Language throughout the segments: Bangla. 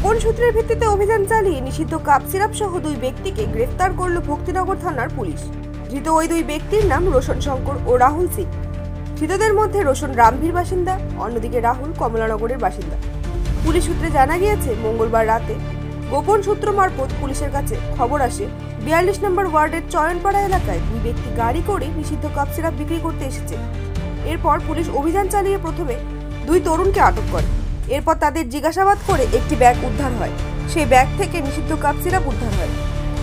গোপন সূত্রের ভিত্তিতে অভিযান চালিয়ে নিষিদ্ধ কাপ সিরাপ সহ দুই ব্যক্তিকে গ্রেফতার করল ভক্তিনগর থানার পুলিশ। ধৃত ওই দুই ব্যক্তির নাম রোশন শঙ্কর ও রাহুল সিং। ধৃতদের মধ্যে রোশন রামভির বাসিন্দা, অন্যদিকে রাহুল কমলানগরের বাসিন্দা। পুলিশ সূত্রে জানা গিয়েছে, মঙ্গলবার রাতে গোপন সূত্র মারফত পুলিশের কাছে খবর আসে 42 নম্বর ওয়ার্ডের চয়নপাড়া এলাকায় দুই ব্যক্তি গাড়ি করে নিষিদ্ধ কাপ সিরাপ বিক্রি করতে এসেছে। এরপর পুলিশ অভিযান চালিয়ে প্রথমে দুই তরুণকে আটক করে। এরপর তাদের জিজ্ঞাসাবাদ করে একটি ব্যাগ উদ্ধার হয়। সেই ব্যাগ থেকে নিষিদ্ধ কাপ সিরাপ উদ্ধার হয়।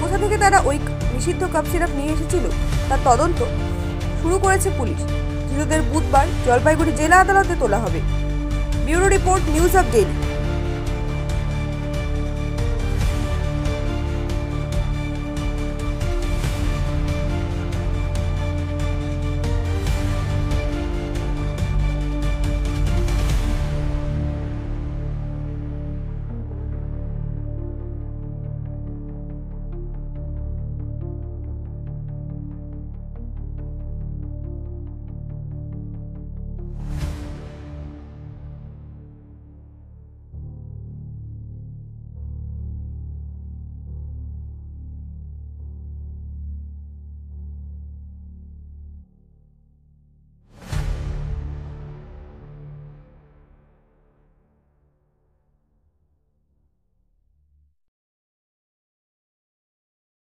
কোথা থেকে তারা ওই নিষিদ্ধ কাপ সিরাপ নিয়ে এসেছিল তার তদন্ত শুরু করেছে পুলিশ। ধৃতদের বুধবার জলপাইগুড়ি জেলা আদালতে তোলা হবে। Bureau report, news update.